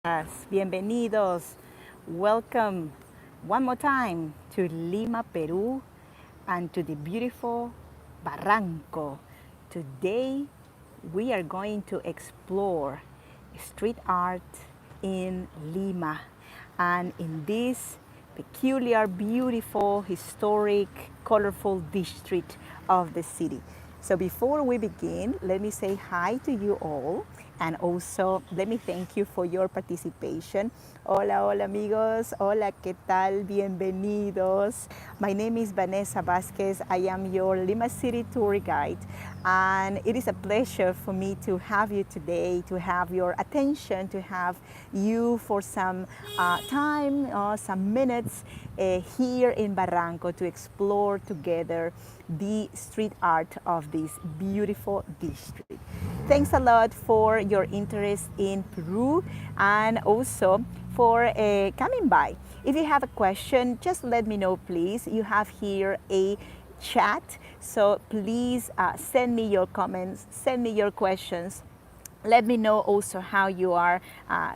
Bienvenidos. Welcome one more time to Lima, Peru, and to the beautiful Barranco. Today, we are going to explore street art in Lima and in this peculiar, beautiful, historic, colorful district of the city. So before we begin, let me say hi to you all and also let me thank you for your participation. Hola, hola amigos. Hola, ¿qué tal? Bienvenidos. My name is Vanessa Vasquez. I am your Lima City tour guide and it is a pleasure for me to have you today, to have your attention, to have you for some time, some minutes here in Barranco to explore together the street art of this beautiful district. Thanks a lot for your interest in Peru and also for coming by. If you have a question, just let me know, please. You have here a chat, so please send me your comments, send me your questions. Let me know also how you are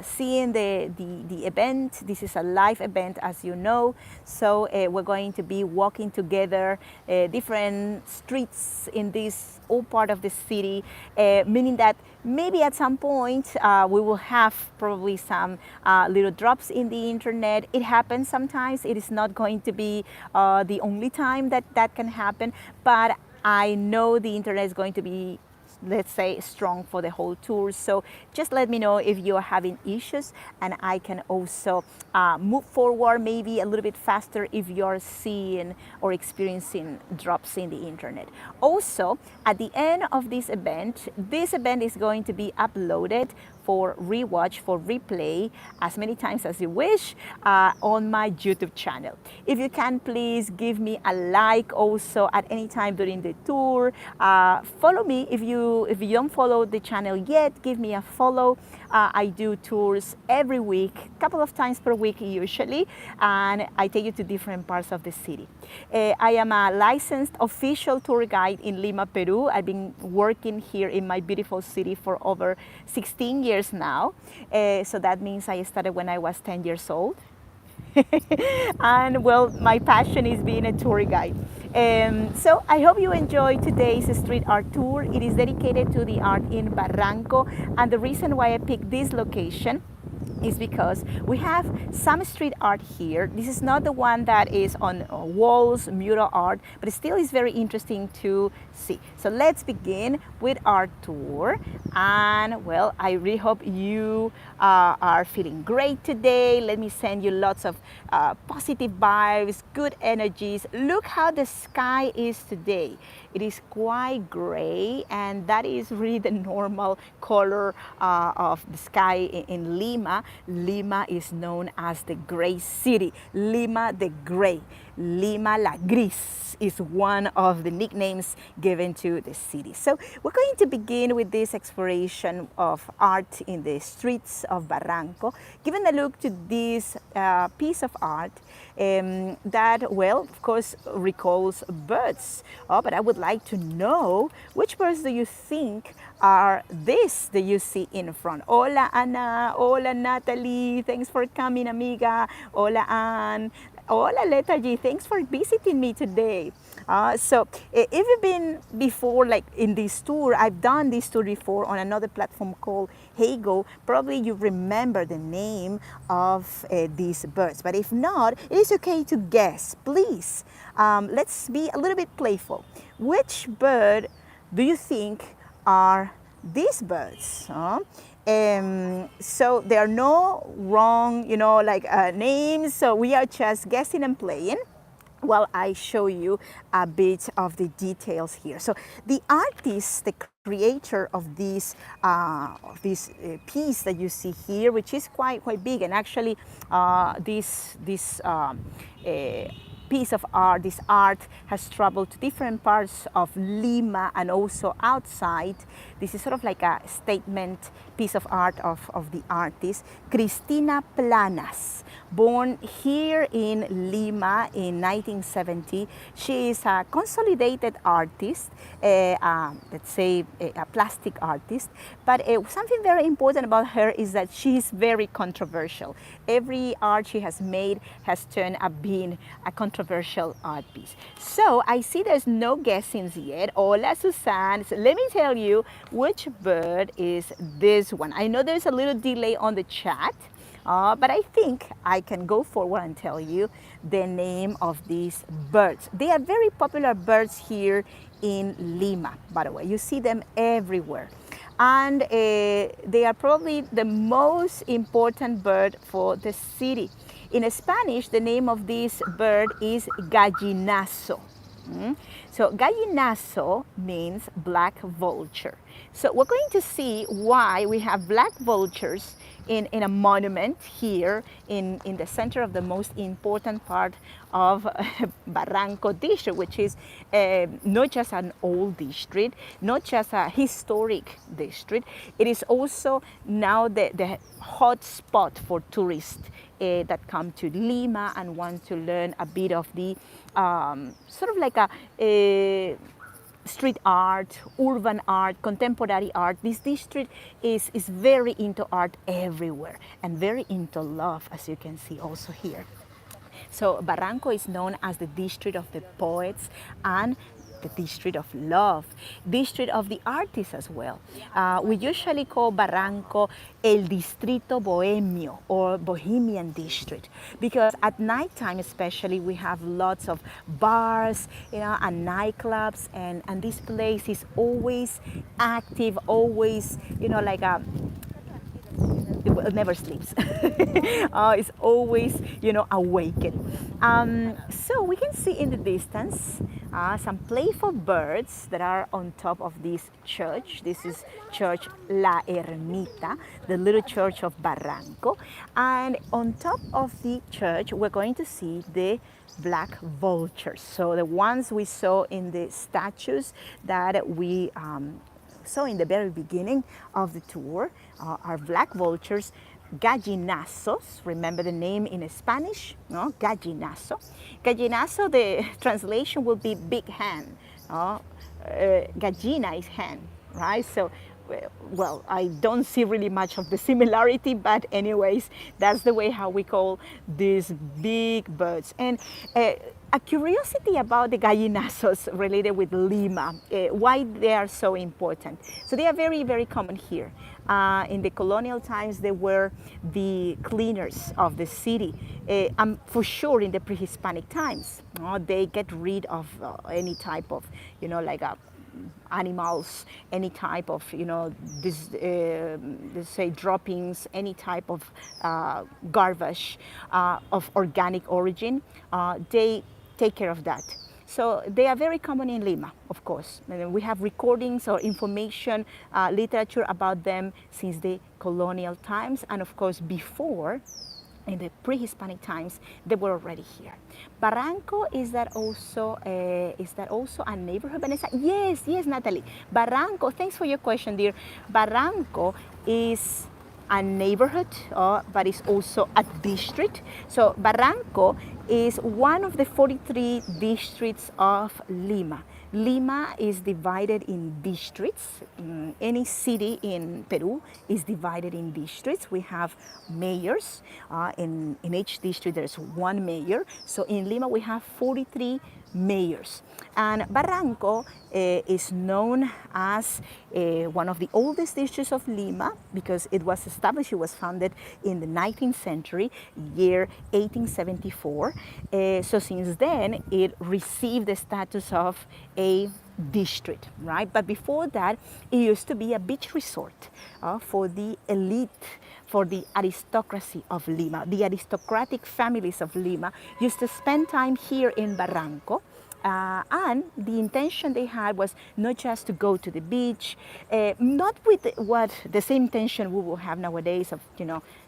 seeing the event. This is a live event, as you know. So we're going to be walking together different streets in this all part of the city, meaning that maybe at some point we will have probably some little drops in the internet. It happens sometimes. It is not going to be the only time that that can happen, but I know the internet is going to be, let's say, strong for the whole tour. So just let me know if you're having issues and I can also move forward maybe a little bit faster if you're seeing or experiencing drops in the internet. Also, at the end of this event is going to be uploaded for rewatch, for replay, as many times as you wish on my YouTube channel. If you can, please give me a like also at any time during the tour. Follow me if you don't follow the channel yet. Give me a follow. I do tours every week, a couple of times per week usually, and I take you to different parts of the city. I am a licensed official tour guide in Lima, Peru. I've been working here in my beautiful city for over 16 years now. So that means I started when I was 10 years old. And well, my passion is being a tour guide. So I hope you enjoy today's street art tour. It is dedicated to the art in Barranco, and the reason why I picked this location is because we have some street art here. This is not the one that is on walls, mural art, but it still is very interesting to see. So let's begin with our tour. And well, I really hope you are feeling great today. Let me send you lots of positive vibes, good energies. Look how the sky is today. It is quite gray, and that is really the normal color of the sky in Lima. Lima is known as the gray city. Lima the gray. Lima la gris is one of the nicknames given to the city. So we're going to begin with this exploration of art in the streets of Barranco, giving a look to this piece of art that, well, of course, recalls birds. Oh, but I would like to know, which birds do you think are this that you see in front? Hola, Ana. Hola, Natalie. Thanks for coming, amiga. Hola, Anne. Hola, Lethargy. Thanks for visiting me today. So if you've been before, like in this tour, I've done this tour before on another platform called Heygo. Probably you remember the name of these birds. But if not, it is okay to guess. Please, let's be a little bit playful. Which bird do you think are these birds? So there are no wrong, names. So we are just guessing and playing while I show you a bit of the details here. So the artist, the creator of this piece that you see here, which is quite big, and actually this piece of art, this art has traveled to different parts of Lima and also outside. This is sort of like a statement piece of art of the artist, Cristina Planas. Born here in Lima in 1970, she is a consolidated artist, let's say a plastic artist, but something very important about her is that she is very controversial. Every art she has made has turned up being a controversial art piece. So I see there's no guessings yet. Hola, Susan. So let me tell you which bird is this one. I know there's a little delay on the chat, but I think I can go forward and tell you the name of these birds. They are very popular birds here in Lima, by the way. You see them everywhere. And they are probably the most important bird for the city. In Spanish, the name of this bird is gallinazo. So gallinazo means black vulture. So we're going to see why we have black vultures in a monument here in the center of the most important part of Barranco district, which is not just an old district, not just a historic district, it is also now the hot spot for tourists that come to Lima and want to learn a bit of the sort of like a street art, urban art, contemporary art. This district is very into art everywhere and very into love, as you can see also here. So Barranco is known as the district of the poets and the district of love, district of the artists as well. We usually call Barranco el Distrito Bohemio or Bohemian district because at nighttime especially we have lots of bars, and nightclubs, and this place is always active, always, like a it never sleeps. It's always, awakened. So we can see in the distance some playful birds that are on top of this church. This is Church La Ermita, the little church of Barranco. And on top of the church, we're going to see the black vultures. So the ones we saw in the statues that we saw in the very beginning of the tour are black vultures, gallinazos. Remember the name in Spanish, no? Gallinazo. Gallinazo, the translation will be big hen. Gallina is hen, right? So, well, I don't see really much of the similarity, but anyways, that's the way how we call these big birds. And a curiosity about the gallinazos related with Lima, why they are so important. So they are very, very common here. In the colonial times, they were the cleaners of the city. For sure, in the pre-Hispanic times, they get rid of any type of, animals, any type of, let's say droppings, any type of garbage of organic origin. They take care of that. So they are very common in Lima, of course. And we have recordings or information, literature about them since the colonial times, and of course before, in the pre-Hispanic times, they were already here. Barranco, is that also a neighborhood, Vanessa? Yes, Natalie. Barranco, thanks for your question, dear. Barranco is a neighborhood, but it's also a district. So Barranco is one of the 43 districts of Lima. Lima is divided in districts. Any city in Peru is divided in districts. We have mayors. In each district there's one mayor. So in Lima we have 43 mayors. And Barranco is known as one of the oldest districts of Lima because it was established, it was founded in the 19th century, year 1874. So since then, it received the status of a district, right? But before that, it used to be a beach resort for the elite, for the aristocracy of Lima. The aristocratic families of Lima used to spend time here in Barranco. And the intention they had was not just to go to the beach, not with the same intention we will have nowadays of,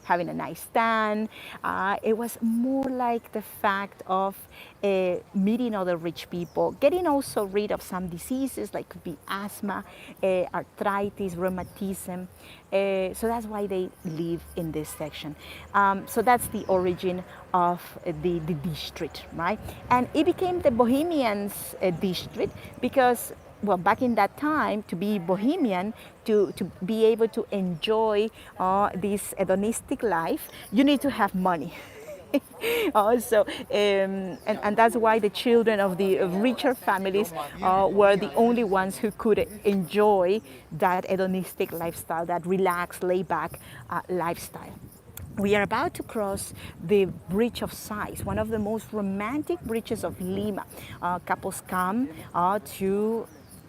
having a nice tan. It was more like the fact of meeting other rich people, getting also rid of some diseases like could be asthma, arthritis, rheumatism. So that's why they live in this section. So that's the origin of the district, right? And it became the Bohemians district because, well, back in that time, to be Bohemian, to be able to enjoy this hedonistic life, you need to have money. Also, and that's why the children of the richer families were the only ones who could enjoy that hedonistic lifestyle, that relaxed, laid back lifestyle. We are about to cross the Bridge of Sighs, one of the most romantic bridges of Lima. Couples come to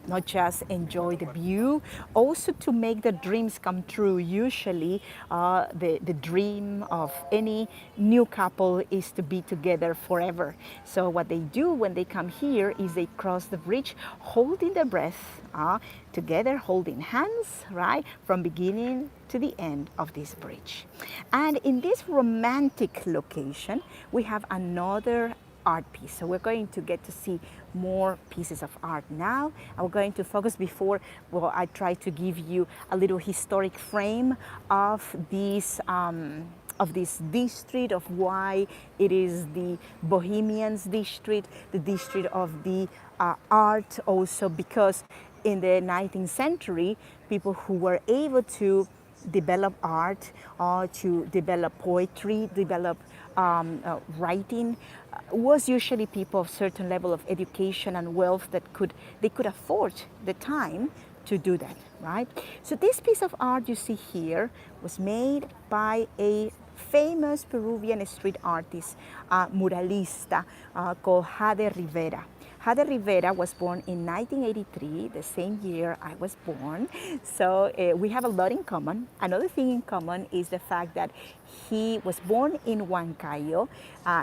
not just enjoy the view, also to make their dreams come true. Usually, the dream of any new couple is to be together forever. So what they do when they come here is they cross the bridge holding their breath, together holding hands, right, from beginning to the end of this bridge. And in this romantic location, we have another art piece. So we're going to get to see more pieces of art now. I'm going to focus before, well, I try to give you a little historic frame of this district, of why it is the Bohemians district, the district of the art also, because in the 19th century, people who were able to develop art or to develop poetry, develop writing, was usually people of certain level of education and wealth that they could afford the time to do that, right? So this piece of art you see here was made by a famous Peruvian street artist, muralista, called Jade Rivera. Jade Rivera was born in 1983, the same year I was born. So we have a lot in common. Another thing in common is the fact that he was born in Huancayo.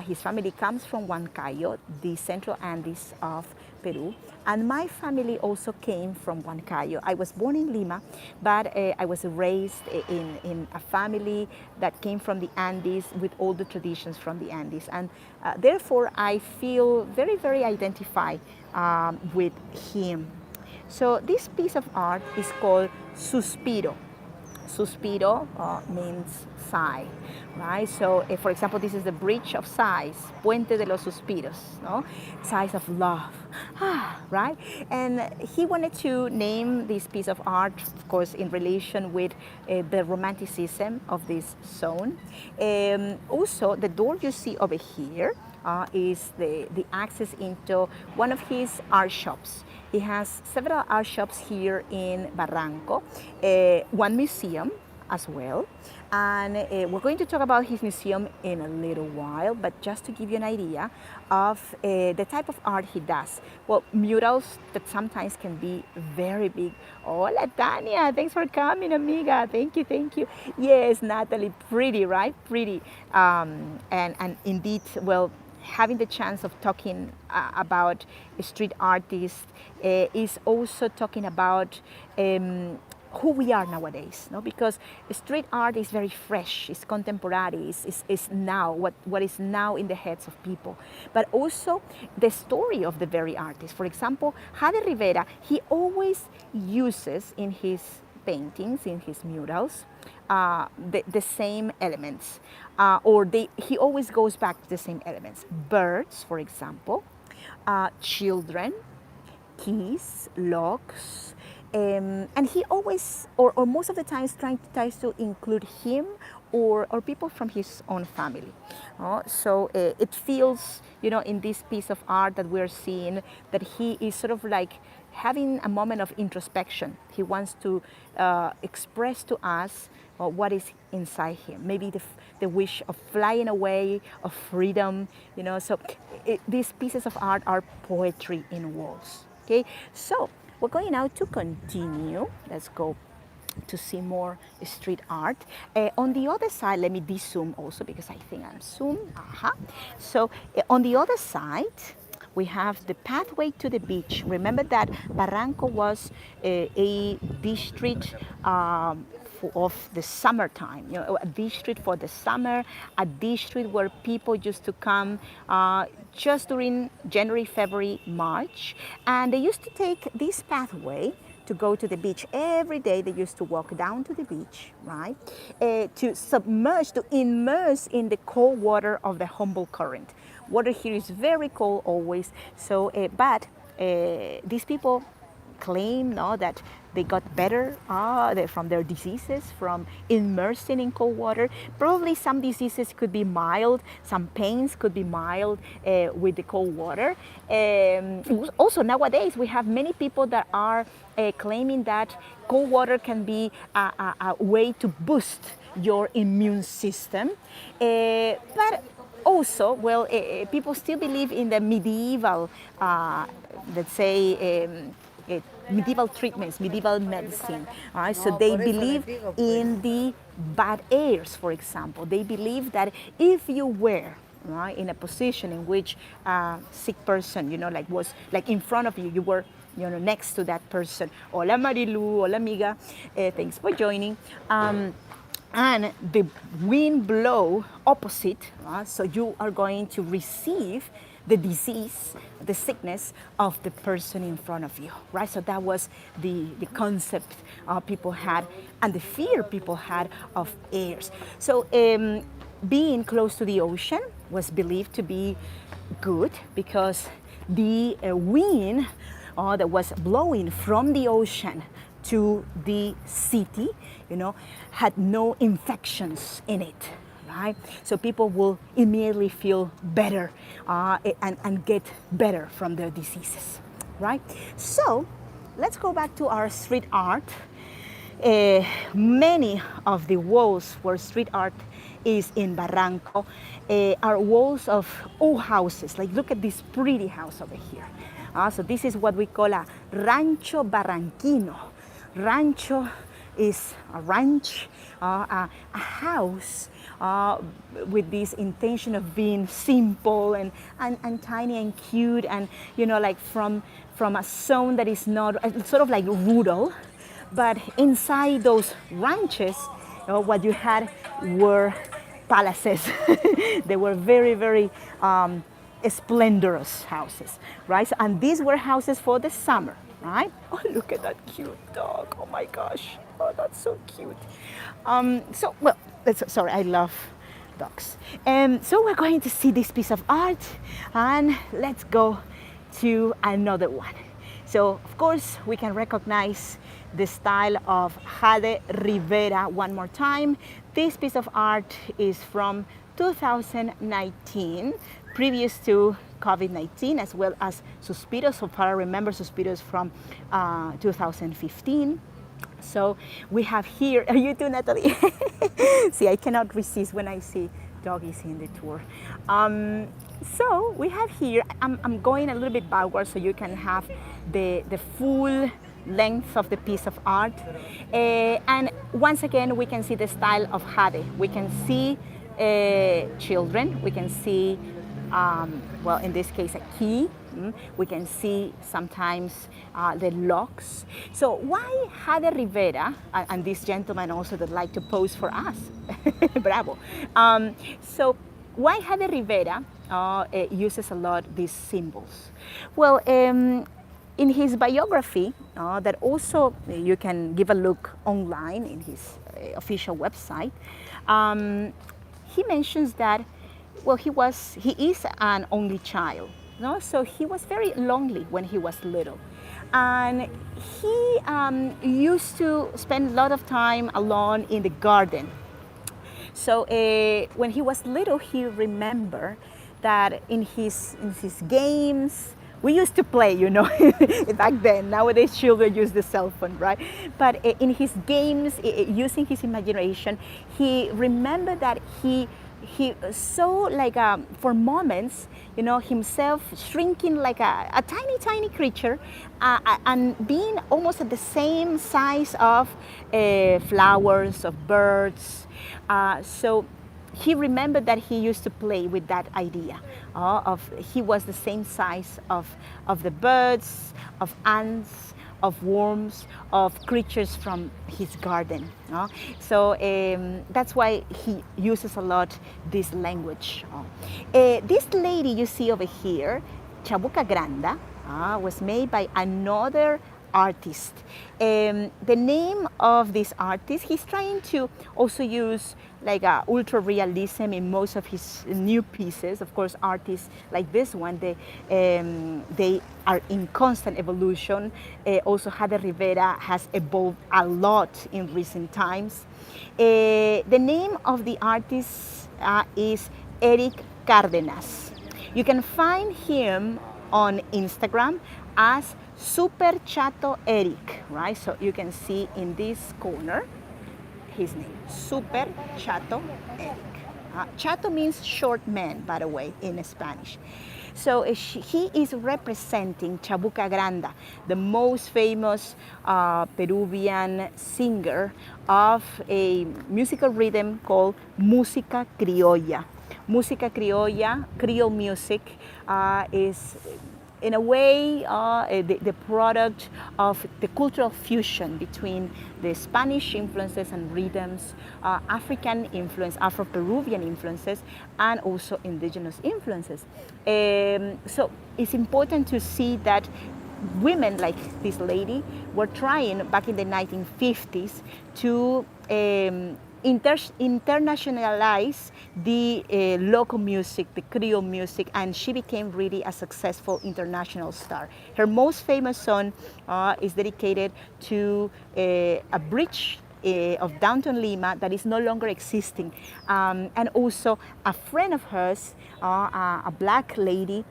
His family comes from Huancayo, the central Andes of Peru. And my family also came from Huancayo. I was born in Lima, but I was raised in a family that came from the Andes with all the traditions from the Andes. And therefore, I feel very, very identified with him. So this piece of art is called Suspiro. Suspiro means sigh, right? So, for example, this is the Bridge of Sighs, Puente de los Suspiros, no? Sighs of love, right? And he wanted to name this piece of art, of course, in relation with the romanticism of this zone. Also, the door you see over here is the access into one of his art shops. He has several art shops here in Barranco, one museum as well. And we're going to talk about his museum in a little while, but just to give you an idea of the type of art he does. Well, murals that sometimes can be very big. Hola, Tania, thanks for coming, amiga. Thank you, thank you. Yes, Natalie, pretty, right? Pretty. And indeed, well, having the chance of talking about a street artist is also talking about who we are nowadays, no? Because street art is very fresh, it's contemporary, it's now, what is now in the heads of people. But also the story of the very artist. For example, Jade Rivera, he always uses in his paintings, in his murals, the same elements, he always goes back to the same elements. Birds, for example, children, keys, locks, and he always, or most of the times, tries to include him or people from his own family. So it feels, in this piece of art that we're seeing, that he is sort of like having a moment of introspection. He wants to express to us what is inside him. Maybe the wish of flying away, of freedom, So these pieces of art are poetry in walls. Okay, so we're going now to continue. Let's go to see more street art. On the other side, let me de-zoom also because I think I'm zoomed. So on the other side, we have the pathway to the beach. Remember that Barranco was a district of the summertime, a district for the summer, a district where people used to come just during January, February, March, and they used to take this pathway to go to the beach. Every day they used to walk down to the beach, right, to submerge, to immerse in the cold water of the Humboldt Current. Water here is very cold always, so, but these people claim that they got better from their diseases from immersing in cold water. Probably some diseases could be mild, some pains could be mild with the cold water. Also nowadays we have many people that are claiming that cold water can be a way to boost your immune system. But also, well, people still believe in the medieval, let's say, medieval treatments, medieval medicine. Right? So they believe in the bad airs, for example. They believe that if you were right, in a position in which a sick person, was like in front of you, you were next to that person. Hola Marilu, hola amiga, thanks for joining. And the wind blow opposite, so you are going to receive the disease, the sickness of the person in front of you, right? So that was the concept people had and the fear people had of airs. So being close to the ocean was believed to be good because the wind that was blowing from the ocean to the city, had no infections in it. Right? So people will immediately feel better and get better from their diseases, right? So let's go back to our street art. Many of the walls where street art is in Barranco are walls of old houses. Like look at this pretty house over here. So this is what we call a rancho barranquino. Rancho is a ranch, a house with this intention of being simple and tiny and cute and, like from a zone that is not, sort of like rural, but inside those ranches, what you had were palaces. They were very, very splendorous houses, right? So, and these were houses for the summer, right? Oh, look at that cute dog. Oh my gosh. Oh, that's so cute. Sorry, I love dogs. So we're going to see this piece of art and let's go to another one. So, of course, we can recognize the style of Jade Rivera one more time. This piece of art is from 2019, previous to COVID-19, as well as Suspiros. So far I remember Suspiros from 2015. So we have here, you too, Natalie. See, I cannot resist when I see doggies in the tour. So we have here, I'm going a little bit backwards so you can have the full length of the piece of art. And once again, we can see the style of Jade. We can see children, we can see, well, in this case, a key. We can see sometimes the locks. So why Jade Rivera, and this gentleman also that like to pose for us, bravo. So why Jade Rivera uses a lot these symbols? Well, in his biography, that also you can give a look online in his official website, he mentions that, well, he is an only child. So he was very lonely when he was little. And he used to spend a lot of time alone in the garden. So when he was little, he remembered that in his games, we used to play, back then. Nowadays, children use the cell phone, right? But in his games, using his imagination, he remembered that he saw, like, for moments, himself shrinking like a tiny, tiny creature and being almost at the same size of flowers, of birds. So he remembered that he used to play with that idea of he was the same size of the birds, of ants, of worms, of creatures from his garden. No? So that's why he uses a lot this language. This lady you see over here, Chabuca Granda, was made by another artist. The name of this artist, he's trying to also use like ultra realism in most of his new pieces. Of course, artists like this one, they are in constant evolution. Also, Jade Rivera has evolved a lot in recent times. The name of the artist is Eric Cárdenas. You can find him on Instagram as Super Chato Eric, right? So you can see in this corner his name, Super Chato Eric. Chato means short man, by the way, in Spanish. So he is representing Chabuca Granda, the most famous Peruvian singer of a musical rhythm called música criolla. Música criolla, Creole music, is in a way the product of the cultural fusion between the Spanish influences and rhythms, African influence, Afro-Peruvian influences, and also indigenous influences. So it's important to see that women like this lady were trying back in the 1950s to internationalize the local music, the Creole music, and she became really a successful international star. Her most famous song is dedicated to a bridge of downtown Lima that is no longer existing. And also a friend of hers, a black lady,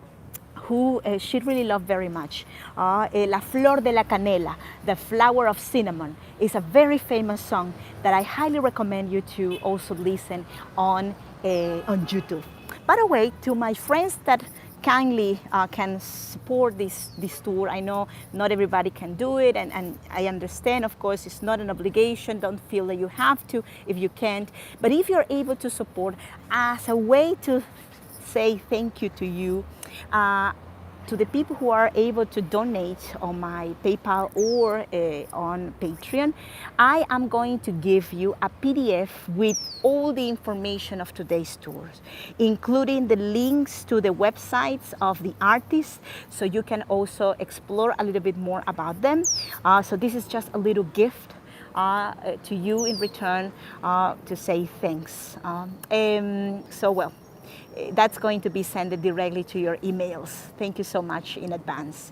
who she really loved very much. La Flor de la Canela, the flower of cinnamon, is a very famous song that I highly recommend you to also listen on YouTube. By the way, to my friends that kindly can support this tour, I know not everybody can do it, and I understand, of course, it's not an obligation. Don't feel that you have to if you can't. But if you're able to support as a way to say thank you to you, to the people who are able to donate on my PayPal or on Patreon, I am going to give you a PDF with all the information of today's tours, including the links to the websites of the artists, so you can also explore a little bit more about them. So this is just a little gift to you in return to say thanks. That's going to be sent directly to your emails. Thank you so much in advance.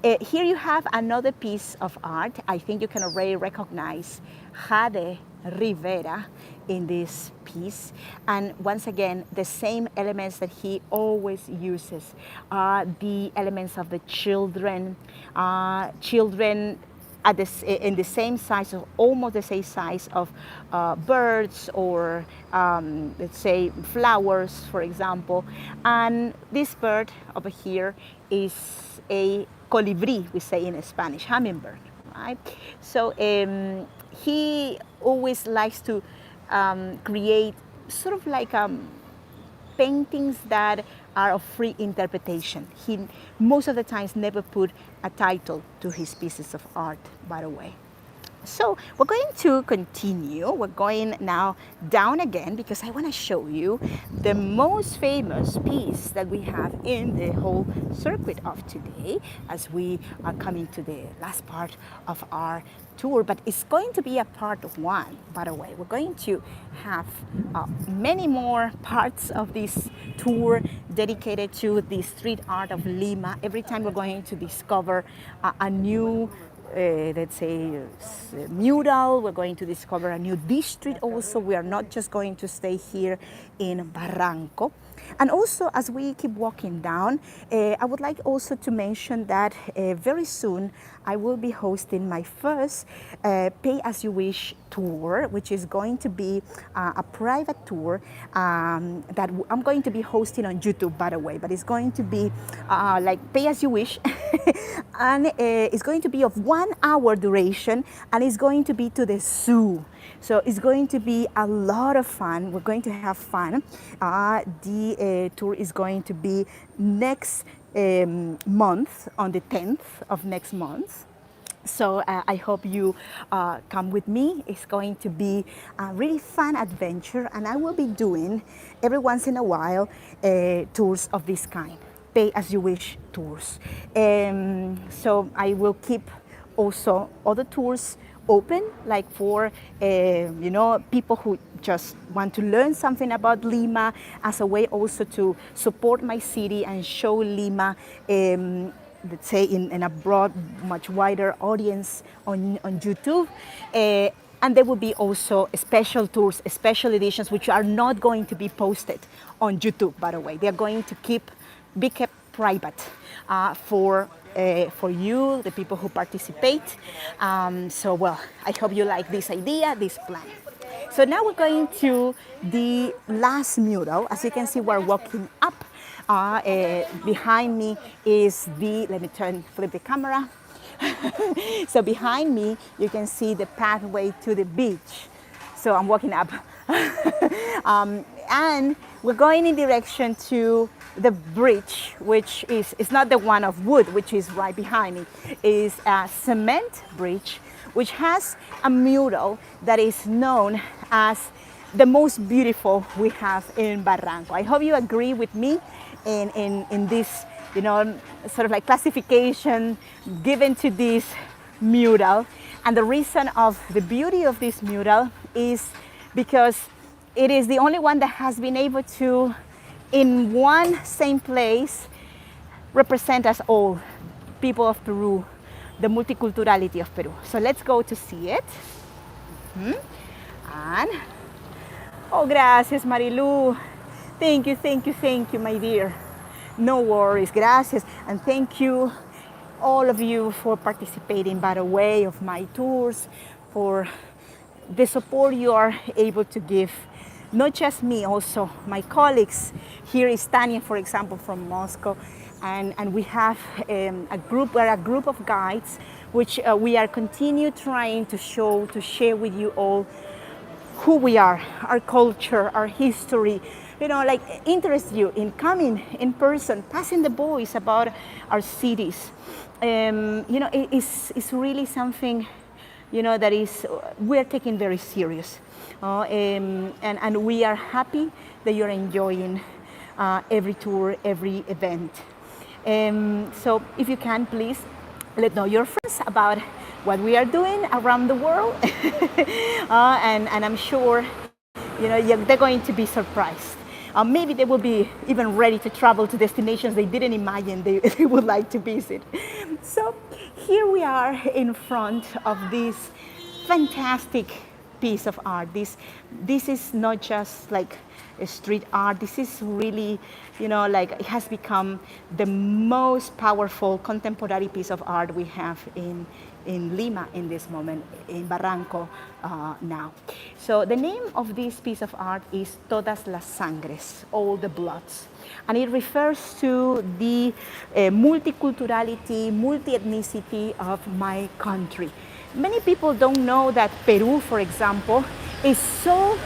Here you have another piece of art. I think you can already recognize Jade Rivera in this piece. And once again, the same elements that he always uses are the elements of the children, in the same size, or almost the same size of birds or let's say flowers, for example. And this bird over here is a colibri, we say in Spanish, hummingbird, right? So he always likes to create sort of like paintings that are of free interpretation. He most of the times never put a title to his pieces of art, by the way. So we're going to continue. We're going now down again because I want to show you the most famous piece that we have in the whole circuit of today as we are coming to the last part of our tour. But it's going to be a part of one, by the way. We're going to have many more parts of this tour dedicated to the street art of Lima. Every time we're going to discover a new let's say mural, we're going to discover a new district also. We are not just going to stay here in Barranco. And also, as we keep walking down, I would like also to mention that very soon I will be hosting my first Pay As You Wish tour, which is going to be a private tour that I'm going to be hosting on YouTube, by the way, but it's going to be like Pay As You Wish. And it's going to be of 1 hour duration, and it's going to be to the zoo. So it's going to be a lot of fun. We're going to have fun. The tour is going to be next month, on the 10th of next month. So I hope you come with me. It's going to be a really fun adventure, and I will be doing every once in a while tours of this kind, pay as you wish tours. So I will keep also other tours open, like for people who just want to learn something about Lima, as a way also to support my city and show Lima, let's say, in a broad, much wider audience on YouTube. And there will be also special tours, special editions, which are not going to be posted on YouTube, by the way. They are going to be kept private for you, the people who participate. So, well, I hope you like this idea, this plan. So now we're going to the last mural. As you can see, we're walking up. Behind me is let me flip the camera. So behind me, you can see the pathway to the beach. So I'm walking up. And we're going in direction to the bridge, which is not the one of wood, which is right behind me. Is a cement bridge, which has a mural that is known as the most beautiful we have in Barranco. I hope you agree with me in this, sort of like classification given to this mural. And the reason of the beauty of this mural is because it is the only one that has been able to, in one same place, represent us all, people of Peru, the multiculturality of Peru. So let's go to see it. And, oh, gracias, Marilu. Thank you, my dear. No worries, gracias. And thank you, all of you, for participating by the way of my tours, for the support you are able to give. Not just me, also my colleagues. Here is Tanya, for example, from Moscow. And we have we're a group of guides, which we are continue trying to share with you all who we are, our culture, our history, like interest you in coming in person, passing the voice about our cities. It's really something, that is, we're taking very serious. And we are happy that you're enjoying every tour, every event. So if you can, please let know your friends about what we are doing around the world. And I'm sure they're going to be surprised. Maybe they will be even ready to travel to destinations they didn't imagine they would like to visit. So here we are in front of this fantastic piece of art. This is not just like a street art. This is really, like it has become the most powerful contemporary piece of art we have in Lima in this moment, in Barranco now. So the name of this piece of art is Todas las Sangres, all the bloods. And it refers to the multiculturality, multi-ethnicity of my country. Many people don't know that Peru, for example, is so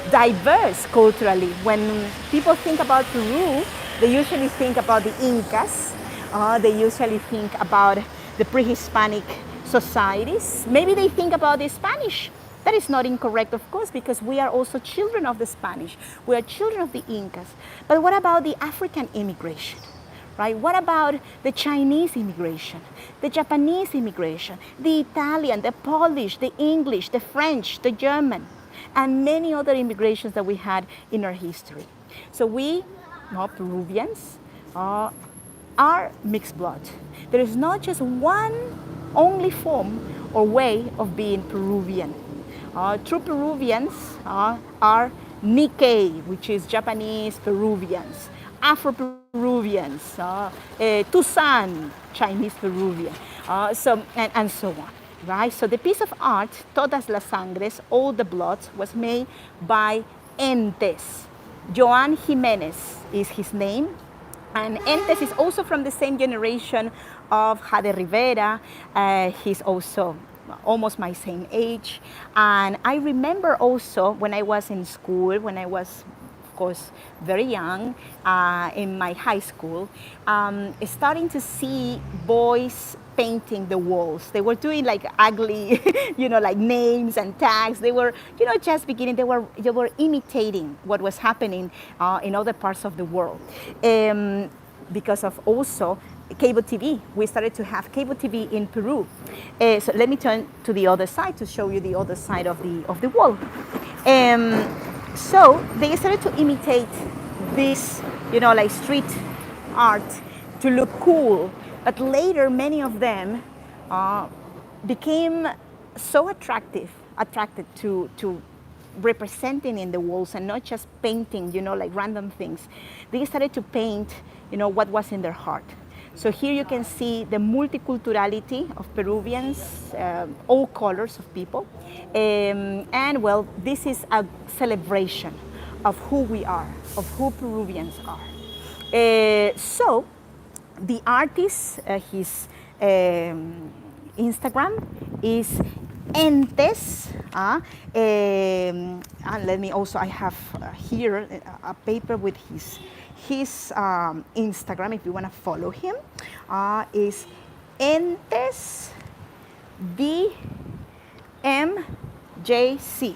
diverse culturally. When people think about Peru, they usually think about the Incas, they usually think about the pre-Hispanic societies. Maybe they think about the Spanish. That is not incorrect, of course, because we are also children of the Spanish. We are children of the Incas. But what about the African immigration? Right? What about the Chinese immigration, the Japanese immigration, the Italian, the Polish, the English, the French, the German, and many other immigrations that we had in our history? So we, Peruvians, are mixed blood. There is not just one only form or way of being Peruvian. True Peruvians are Nikkei, which is Japanese Peruvians, Afro-Peruvians, Tucson, Chinese Peruvian, and so on, right? So the piece of art, Todas las Sangres, all the bloods, was made by Entes. Joan Jimenez is his name. And Entes is also from the same generation of Jade Rivera. He's also almost my same age. And I remember also when I was in school, when I was, of course, very young, in my high school, starting to see boys painting the walls. They were doing like ugly, like names and tags. They were, just beginning. They were imitating what was happening in other parts of the world. Because of also cable TV. We started to have cable TV in Peru. So let me turn to the other side to show you the other side of the wall. So they started to imitate this, like street art to look cool. But later, many of them became so attracted to representing in the walls and not just painting, like random things. They started to paint, what was in their heart. So here you can see the multiculturality of Peruvians, all colors of people. And well, this is a celebration of who we are, of who Peruvians are. So the artist, his Instagram is Entes. And let me also, I have here a paper with his Instagram, if you want to follow him, is Entes DMJC.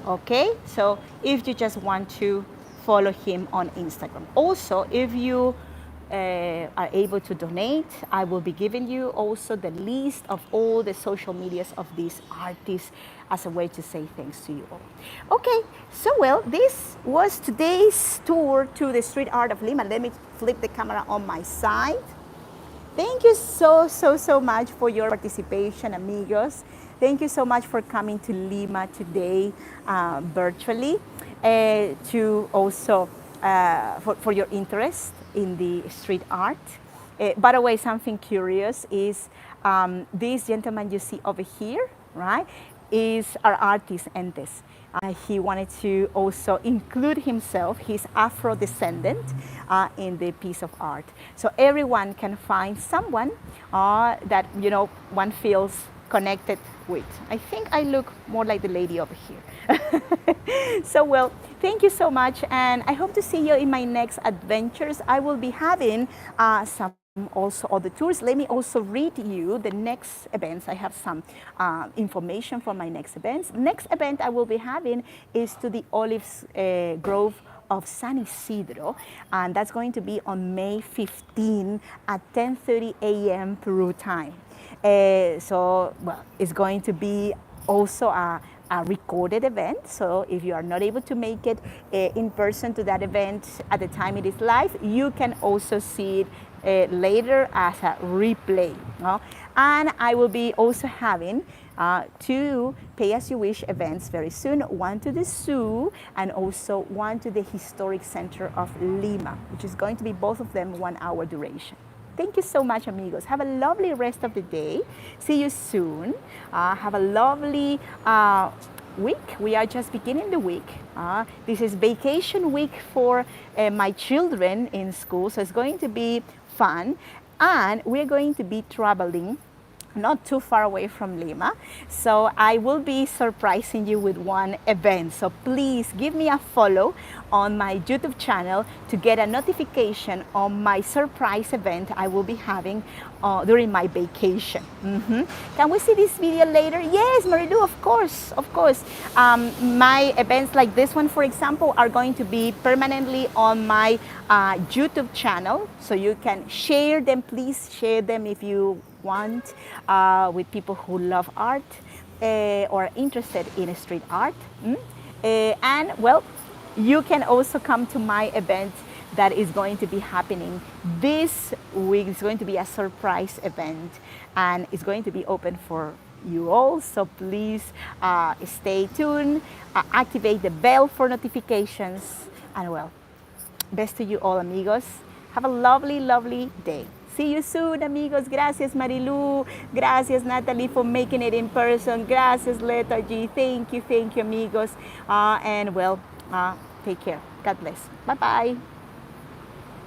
Okay, so if you just want to follow him on Instagram. Also, if you are able to donate, I will be giving you also the list of all the social medias of these artists as a way to say thanks to you all. Okay, so well, this was today's tour to the street art of Lima. Let me flip the camera on my side. Thank you so much for your participation, amigos. Thank you so much for coming to Lima today virtually, to also for your interest in the street art. By the way, something curious is this gentleman you see over here, right, is our artist Entes. He wanted to also include himself, his Afro descendant, in the piece of art. So everyone can find someone that one feels connected with. I think I look more like the lady over here. So well, thank you so much, and I hope to see you in my next adventures. I will be having some also other tours. Let me also read you the next events. I have some information for my next events. Next event I will be having is to the Olives Grove of San Isidro, and that's going to be on May 15 at 10:30 a.m. Peru time. So, well, it's going to be also a recorded event. So if you are not able to make it in person to that event at the time it is live, you can also see it later as a replay. And I will be also having two pay-as-you-wish events very soon, one to the zoo and also one to the Historic Center of Lima, which is going to be both of them 1 hour duration. Thank you so much, amigos. Have a lovely rest of the day. See you soon. Have a lovely week. We are just beginning the week. This is vacation week for my children in school, so it's going to be fun. And we're going to be traveling not too far away from Lima. So I will be surprising you with one event. So please give me a follow on my YouTube channel to get a notification on my surprise event I will be having during my vacation. Can we see this video later? Yes, Marilu, of course, of course. My events like this one, for example, are going to be permanently on my YouTube channel. So you can share them, please share them if you want, with people who love art or are interested in street art. And well, you can also come to my event that is going to be happening this week. It's going to be a surprise event and it's going to be open for you all. So please stay tuned, activate the bell for notifications, and well, best to you all, amigos. Have a lovely, lovely day. See you soon, amigos. Gracias, Marilu. Gracias, Natalie, for making it in person. Gracias, Lethargy. Thank you, amigos. And well, take care. God bless. Bye-bye.